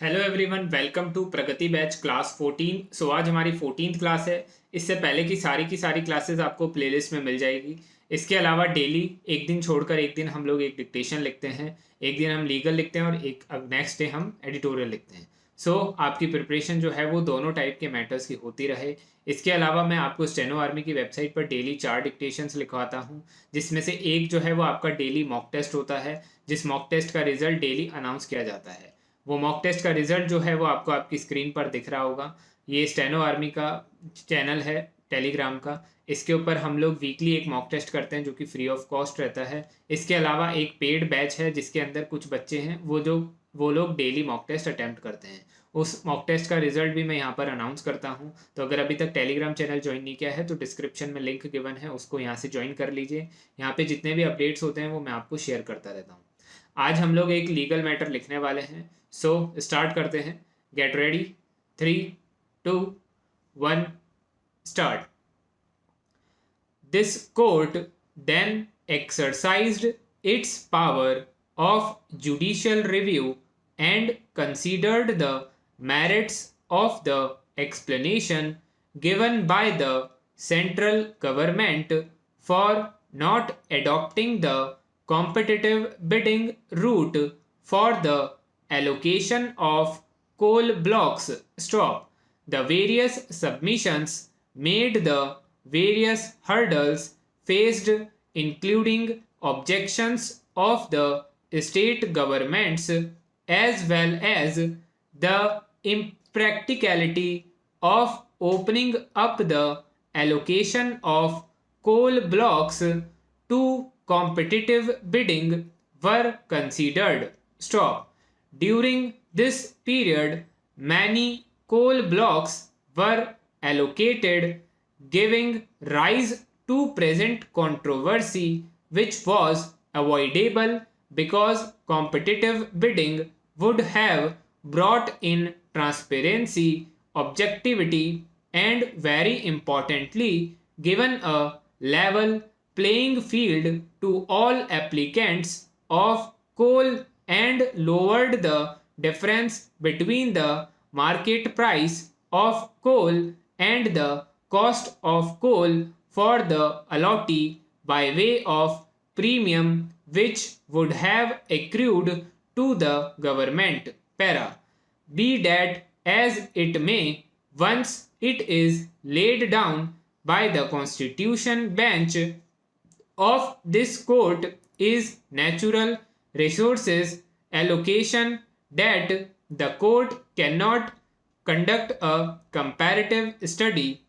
Hello everyone, welcome to Pragati batch class 14। सो आज हमारी 14th क्लास है। इससे पहले की सारी क्लासेस आपको प्लेलिस्ट में मिल जाएगी। इसके अलावा डेली एक दिन छोड़कर एक दिन हम लोग एक डिक्टेशन लिखते हैं, एक दिन हम लीगल लिखते हैं और एक नेक्स्ट डे हम एडिटोरियल लिखते हैं। सो आपकी प्रिपरेशन जो है वो दोनों टाइप के मैटर्स की होती रहे। इसके अलावा मैं आपको स्टेनो आर्मी की वेबसाइट पर डेली 4 डिक्टेशंस लिखवाता हूँ, जिसमें से एक जो है वो आपका डेली मॉक टेस्ट होता है, जिस मॉक टेस्ट का रिजल्ट डेली अनाउंस किया जाता है। वो मॉक टेस्ट का रिजल्ट जो है वो आपको आपकी स्क्रीन पर दिख रहा होगा। ये स्टेनो आर्मी का चैनल है टेलीग्राम का। इसके ऊपर हम लोग वीकली एक मॉक टेस्ट करते हैं जो कि फ्री ऑफ कॉस्ट रहता है। इसके अलावा एक पेड बैच है जिसके अंदर कुछ बच्चे हैं वो लोग डेली मॉक टेस्ट अटैम्प्ट करते हैं। उस मॉक टेस्ट का रिजल्ट भी मैं यहाँ पर अनाउंस करता हूँ। तो अगर अभी तक टेलीग्राम चैनल ज्वाइन नहीं किया है तो डिस्क्रिप्शन में लिंक गिवन है, उसको यहाँ से ज्वाइन कर लीजिए। यहाँ पे जितने भी अपडेट्स होते हैं वो मैं आपको शेयर करता रहता हूँ। आज हम लोग एक लीगल मैटर लिखने वाले हैं। सो स्टार्ट करते हैं। Get ready, 3, 2, 1 start. This court then exercised its power of judicial review and considered the merits of the explanation given by the central government for not adopting the competitive bidding route for the allocation of coal blocks. Stop. The various submissions made, the various hurdles faced, including objections of the state governments as well as the impracticality of opening up the allocation of coal blocks to competitive bidding were considered. Stop. During this period, many coal blocks were allocated, giving rise to present controversy, which was avoidable because competitive bidding would have brought in transparency, objectivity, and very importantly, given a level playing field to all applicants of coal and lowered the difference between the market price of coal and the cost of coal for the allottee by way of premium which would have accrued to the government. Para. Be that as it may, once it is laid down by the Constitution bench of this court is natural resources allocation that the court cannot conduct a comparative study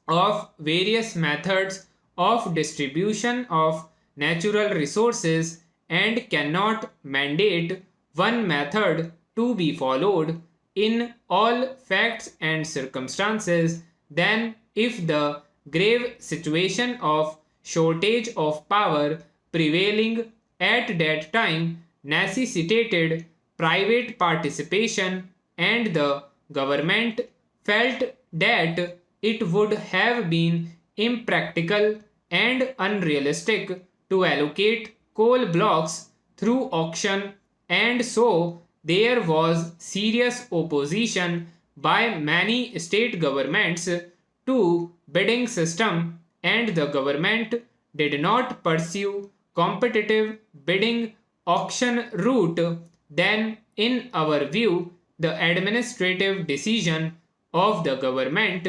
of various methods of distribution of natural resources and cannot mandate one method to be followed in all facts and circumstances, then if the grave situation of shortage of power prevailing at that time necessitated private participation and the government felt that it would have been impractical and unrealistic to allocate coal blocks through auction, and so there was serious opposition by many state governments to bidding system, and the government did not pursue competitive bidding auction route, then in our view the administrative decision of the government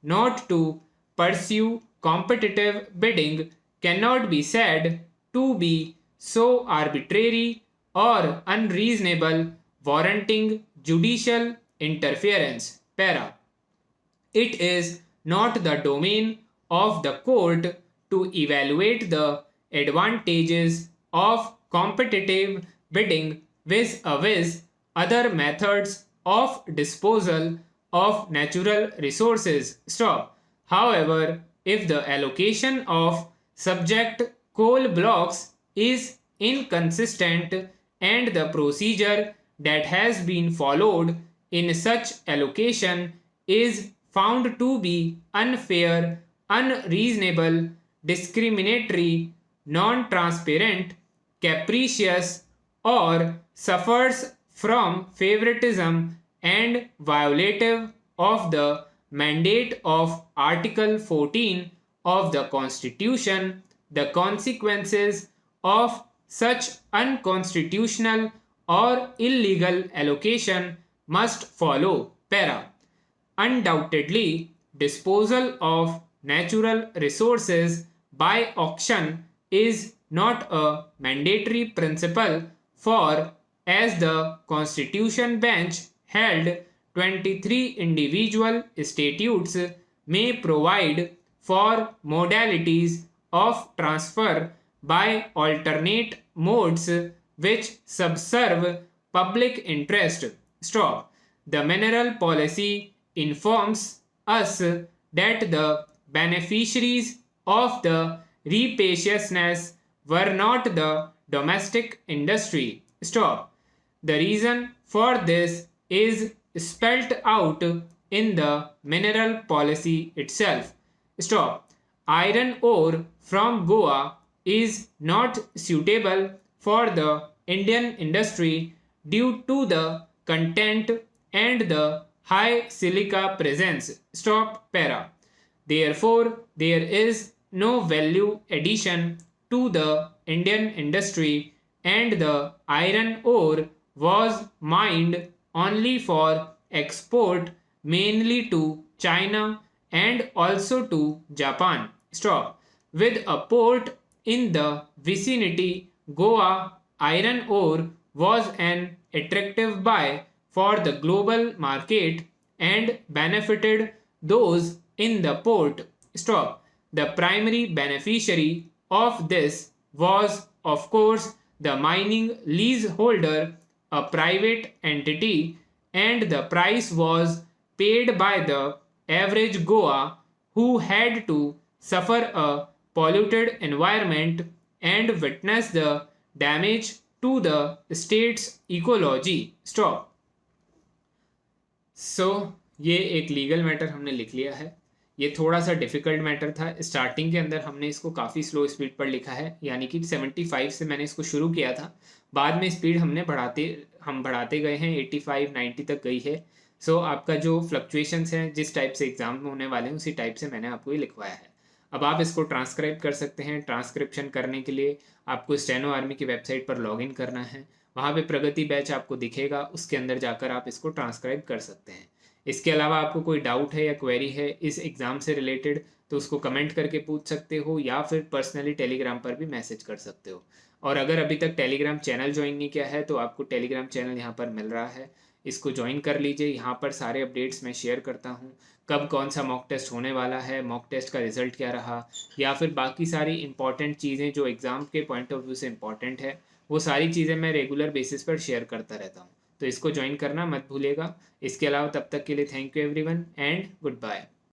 not to pursue competitive bidding cannot be said to be so arbitrary or unreasonable, warranting judicial interference. Para. It is not the domain of the court to evaluate the advantages of competitive bidding vis-a-vis other methods of disposal of natural resources. Stop. However, if the allocation of subject coal blocks is inconsistent and the procedure that has been followed in such allocation is found to be unfair, unreasonable, discriminatory, non transparent, capricious, or suffers from favoritism and violative of the mandate of Article 14 of the Constitution, the consequences of such unconstitutional or illegal allocation must follow. Para. Undoubtedly, disposal of natural resources by auction is not a mandatory principle, for as the Constitution bench held 23 individual statutes may provide for modalities of transfer by alternate modes which subserve public interest. Stop. The mineral policy informs us that the beneficiaries of the rapaciousness were not the domestic industry. Stop. The reason for this is spelt out in the mineral policy itself. Stop. Iron ore from Goa is not suitable for the Indian industry due to the content and the high silica presence. Stop. Para. Therefore, there is no value addition to the Indian industry, and the iron ore was mined only for export, mainly to China and also to Japan. Stop. With a port in the vicinity, Goa iron ore was an attractive buy for the global market and benefited those in the port. Stop. The primary beneficiary of this was, of course, the mining leaseholder, a private entity, and the price was paid by the average Goa, who had to suffer a polluted environment and witness the damage to the state's ecology. Stop. So ये एक legal matter हमने लिख लिया है. ये थोड़ा सा difficult matter था. स्टार्टिंग के अंदर हमने इसको काफ़ी स्लो स्पीड पर लिखा है, यानी कि 75 से मैंने इसको शुरू किया था. बाद में स्पीड हम बढ़ाते गए हैं, 85 90 तक गई है. सो आपका जो फ्लक्चुएशंस हैं जिस टाइप से एग्जाम में होने वाले हैं उसी टाइप से मैंने आपको ये लिखवाया है. अब आप इसको ट्रांसक्राइब कर सकते हैं. ट्रांसक्रिप्शन करने के लिए आपको स्टेनो आर्मी की वेबसाइट पर लॉगिन करना है. वहाँ पे प्रगति बैच आपको दिखेगा, उसके अंदर जाकर आप इसको ट्रांसक्राइब कर सकते हैं. इसके अलावा आपको कोई डाउट है या क्वेरी है इस एग्ज़ाम से रिलेटेड तो उसको कमेंट करके पूछ सकते हो, या फिर पर्सनली टेलीग्राम पर भी मैसेज कर सकते हो. और अगर अभी तक टेलीग्राम चैनल ज्वाइन नहीं किया है तो आपको टेलीग्राम चैनल यहाँ पर मिल रहा है, इसको ज्वाइन कर लीजिए. यहाँ पर सारे अपडेट्स मैं शेयर करता हूँ, कब कौन सा मॉक टेस्ट होने वाला है, मॉक टेस्ट का रिजल्ट क्या रहा, या फिर बाकी सारी इंपॉर्टेंट चीज़ें जो एग्ज़ाम के पॉइंट ऑफ व्यू से इंपॉर्टेंट है, वो सारी चीज़ें मैं रेगुलर बेसिस पर शेयर करता रहता हूँ. तो इसको ज्वाइन करना मत भूलिएगा. इसके अलावा तब तक के लिए thank you everyone and good bye.